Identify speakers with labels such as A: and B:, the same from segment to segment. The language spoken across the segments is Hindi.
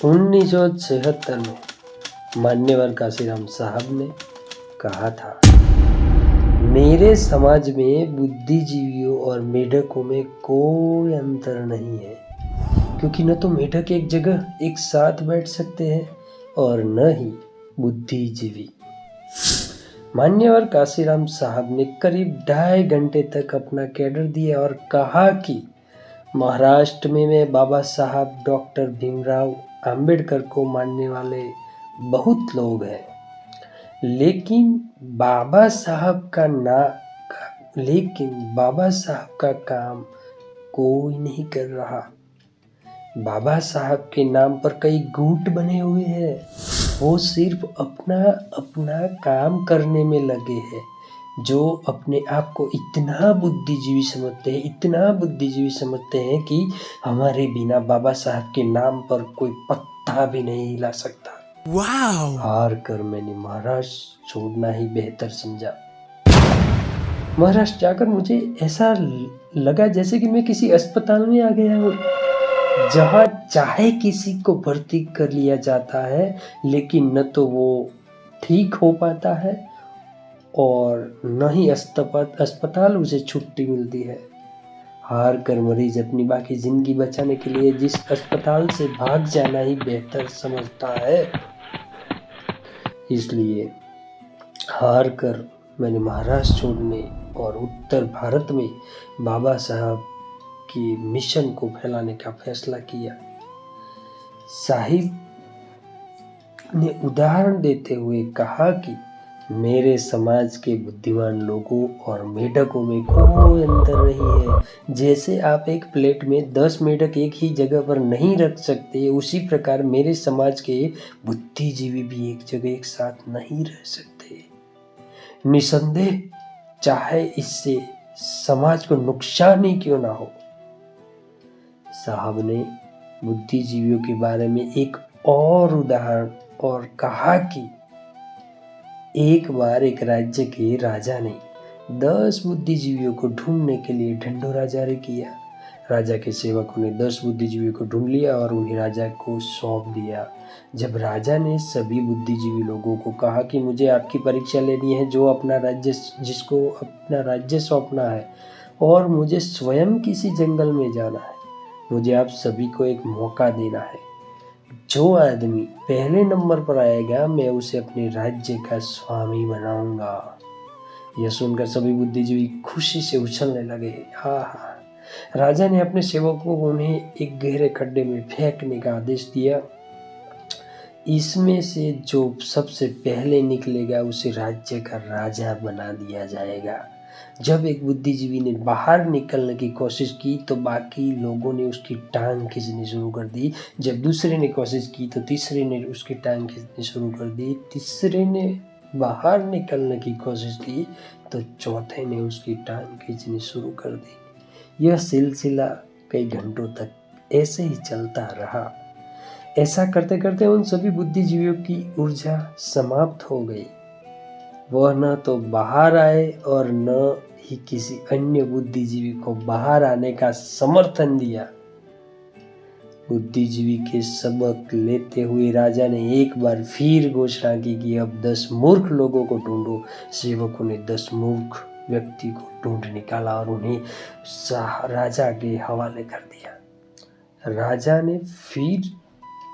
A: 1976 में मान्यवर काशीराम साहब ने कहा था, मेरे समाज में बुद्धिजीवियों और मेढकों में कोई अंतर नहीं है, क्योंकि न तो मेढक एक जगह एक साथ बैठ सकते हैं और न ही बुद्धिजीवी। मान्यवर काशीराम साहब ने करीब 2.5 घंटे तक अपना कैडर दिया और कहा कि महाराष्ट्र में बाबा साहब डॉक्टर भीमराव अंबेडकर को मानने वाले बहुत लोग हैं, लेकिन बाबा साहब का काम कोई नहीं कर रहा। बाबा साहब के नाम पर कई गुट बने हुए हैं, वो सिर्फ अपना काम करने में लगे हैं। जो अपने आप को इतना बुद्धिजीवी समझते हैं कि हमारे बिना बाबा साहब के नाम पर कोई पत्ता भी नहीं हिला सकता। वाह! हार कर मैंने महाराष्ट्र छोड़ना ही बेहतर समझा। महाराष्ट्र जाकर मुझे ऐसा लगा जैसे कि मैं किसी अस्पताल में आ गया हूँ, जहाँ चाहे किसी को भर्ती कर लिया जाता है, लेकिन न तो वो ठीक हो पाता है और न ही अस्पताल उसे छुट्टी मिलती है। हार कर मरीज अपनी बाकी जिंदगी बचाने के लिए जिस अस्पताल से भाग जाना ही बेहतर समझता है, इसलिए हार कर मैंने महाराष्ट्र छोड़ने और उत्तर भारत में बाबा साहब की मिशन को फैलाने का फैसला किया। साहिब ने उदाहरण देते हुए कहा कि मेरे समाज के बुद्धिमान लोगों और मेढकों में कोई अंतर नहीं है। जैसे आप एक प्लेट में 10 मेढक एक ही जगह पर नहीं रख सकते, उसी प्रकार मेरे समाज के बुद्धिजीवी भी एक जगह एक साथ नहीं रह सकते। निसंदेह, चाहे इससे समाज को नुकसान ही क्यों ना हो। साहब ने बुद्धिजीवियों के बारे में एक और उदाहरण और कहा कि एक बार एक राज्य के राजा ने 10 बुद्धिजीवियों को ढूंढने के लिए ढिंढोरा जारी किया। राजा के सेवकों ने 10 बुद्धिजीवियों को ढूंढ लिया और उन्हें राजा को सौंप दिया। जब राजा ने सभी बुद्धिजीवी लोगों को कहा कि मुझे आपकी परीक्षा लेनी है, जिसको अपना राज्य सौंपना है, और मुझे स्वयं किसी जंगल में जाना है, मुझे आप सभी को एक मौका देना है। जो आदमी पहले नंबर पर आएगा, मैं उसे अपने राज्य का स्वामी बनाऊंगा। यह सुनकर सभी बुद्धिजीवी खुशी से उछलने लगे। हाँ, राजा ने अपने सेवकों को उन्हें एक गहरे खड्डे में फेंकने का आदेश दिया। इसमें से जो सबसे पहले निकलेगा उसे राज्य का राजा बना दिया जाएगा। जब एक बुद्धिजीवी ने बाहर निकलने की कोशिश की तो बाकी लोगों ने उसकी टांग खींचनी शुरू कर दी। जब दूसरे ने कोशिश की तो तीसरे ने उसकी टांग खींचनी शुरू कर दी। तीसरे ने बाहर निकलने की कोशिश की तो चौथे ने उसकी टांग खींचनी शुरू कर दी। यह सिलसिला कई घंटों तक ऐसे ही चलता रहा। ऐसा करते करते उन सभी बुद्धिजीवियों की ऊर्जा समाप्त हो गई। वह न तो बाहर आए और न ही किसी अन्य बुद्धिजीवी को बाहर आने का समर्थन दिया। बुद्धिजीवी के सबक लेते हुए राजा ने एक बार फिर घोषणा की कि अब 10 मूर्ख लोगों को ढूंढो। सेवकों ने 10 मूर्ख व्यक्ति को ढूंढ निकाला और उन्हें राजा के हवाले कर दिया। राजा ने फिर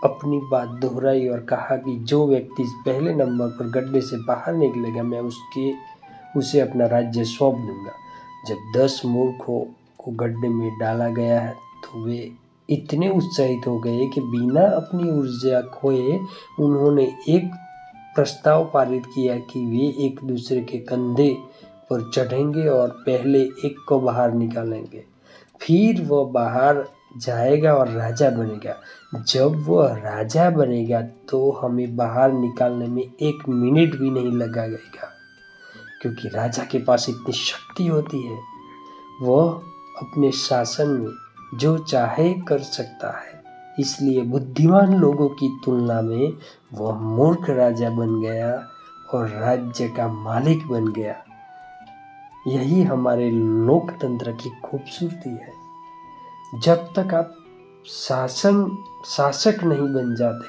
A: अपनी बात दोहराई और कहा कि जो व्यक्ति पहले नंबर पर गड्ढे से बाहर निकलेगा, मैं उसे अपना राज्य सौंप दूंगा। जब 10 मूर्खों को गड्ढे में डाला गया है तो वे इतने उत्साहित हो गए कि बिना अपनी ऊर्जा खोए उन्होंने एक प्रस्ताव पारित किया कि वे एक दूसरे के कंधे पर चढ़ेंगे और पहले एक को बाहर निकालेंगे, फिर वह बाहर जाएगा और राजा बनेगा। जब वह राजा बनेगा तो हमें बाहर निकालने में 1 मिनट भी नहीं लगाएगा, क्योंकि राजा के पास इतनी शक्ति होती है, वह अपने शासन में जो चाहे कर सकता है। इसलिए बुद्धिमान लोगों की तुलना में वह मूर्ख राजा बन गया और राज्य का मालिक बन गया। यही हमारे लोकतंत्र की खूबसूरती है। जब तक आप शासक नहीं बन जाते।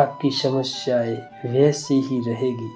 A: आपकी समस्याएं वैसी ही रहेगी